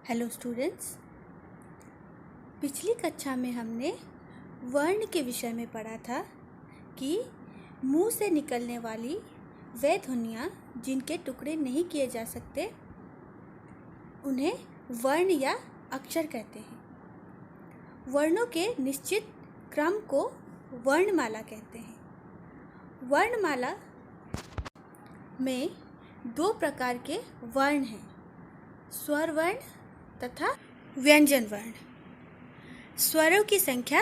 Hello students, पिछली कक्षा में हमने वर्ण के विषय में पढ़ा था कि मुंह से निकलने वाली वे ध्वनियाँ जिनके टुकड़े नहीं किए जा सकते उन्हें वर्ण या अक्षर कहते हैं। वर्णों के निश्चित क्रम को वर्णमाला कहते हैं। वर्णमाला में दो प्रकार के वर्ण हैं, स्वर वर्ण तथा व्यंजन वर्ण। स्वरों की संख्या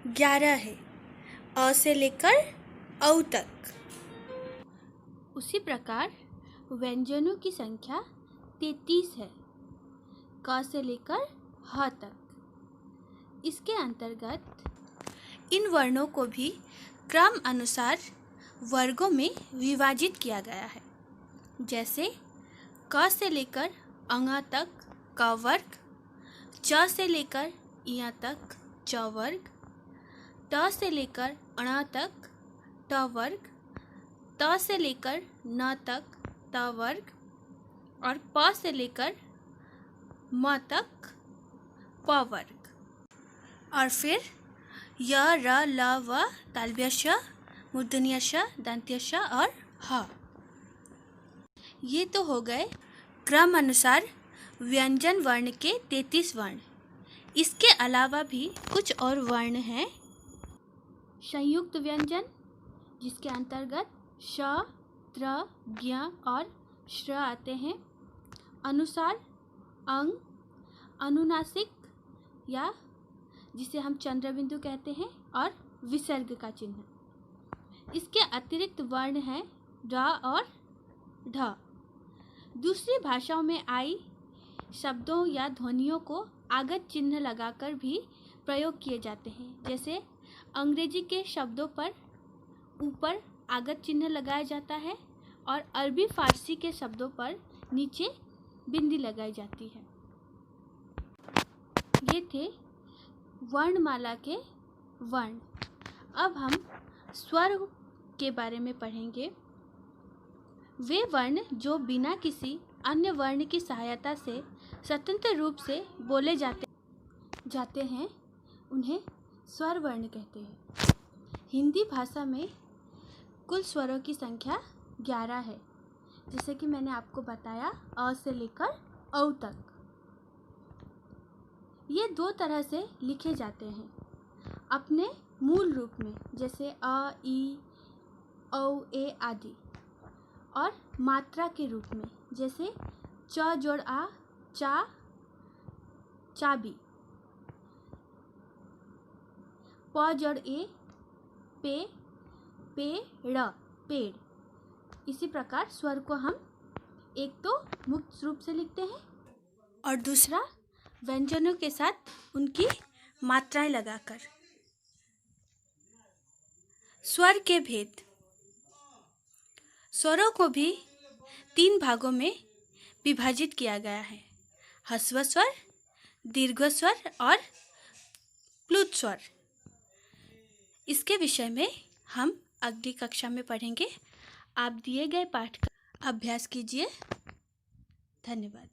11 है, अ से लेकर औ तक। उसी प्रकार व्यंजनों की संख्या 33 है, क से लेकर ह तक। इसके अंतर्गत इन वर्णों को भी क्रम अनुसार वर्गों में विभाजित किया गया है। जैसे क से लेकर अ तक क वर्ग, च से लेकर इ तक च वर्ग, ट से लेकर ण तक ट वर्ग, त से लेकर न तक त वर्ग और प से लेकर म तक प वर्ग। और फिर य, र, ल, व, तालव्य श, मूर्धन्य श, दंत्य श और ह। ये तो हो गए क्रम अनुसार व्यंजन वर्ण के 33 वर्ण। इसके अलावा भी कुछ और वर्ण हैं। संयुक्त व्यंजन, जिसके अंतर्गत श, त्र, ज्ञ और श्र आते हैं। अनुसार, अंग, अनुनासिक या जिसे हम चंद्रबिंदु कहते हैं और विसर्ग का चिन्ह। इसके अतिरिक्त वर्ण हैं ड और ढ। दूसरी भाषाओं में आई शब्दों या ध्वनियों को आगत चिन्ह लगाकर भी प्रयोग किए जाते हैं। जैसे अंग्रेजी के शब्दों पर ऊपर आगत चिन्ह लगाया जाता है और अरबी फारसी के शब्दों पर नीचे बिंदी लगाई जाती है। ये थे वर्णमाला के वर्ण। अब हम स्वर के बारे में पढ़ेंगे। वे वर्ण जो बिना किसी अन्य वर्ण की सहायता से स्वतंत्र रूप से बोले जाते हैं उन्हें स्वर वर्ण कहते हैं। हिंदी भाषा में कुल स्वरों की संख्या 11 है, जैसे कि मैंने आपको बताया अ से लेकर औ तक। ये दो तरह से लिखे जाते हैं, अपने मूल रूप में, जैसे अ, ई, औ, ए आदि, और मात्रा के रूप में, जैसे च जोड़ आ, चा, चाबी, प जोड़ ए, पे, पेड़, पेड़। इसी प्रकार स्वर को हम एक तो मुक्त रूप से लिखते हैं और दूसरा व्यंजनों के साथ उनकी मात्राएं लगाकर। स्वर के भेद। स्वरों को भी 3 भागों में विभाजित किया गया है, ह्रस्व स्वर, दीर्घ स्वर और प्लुत स्वर। इसके विषय में हम अगली कक्षा में पढ़ेंगे। आप दिए गए पाठ का अभ्यास कीजिए। धन्यवाद।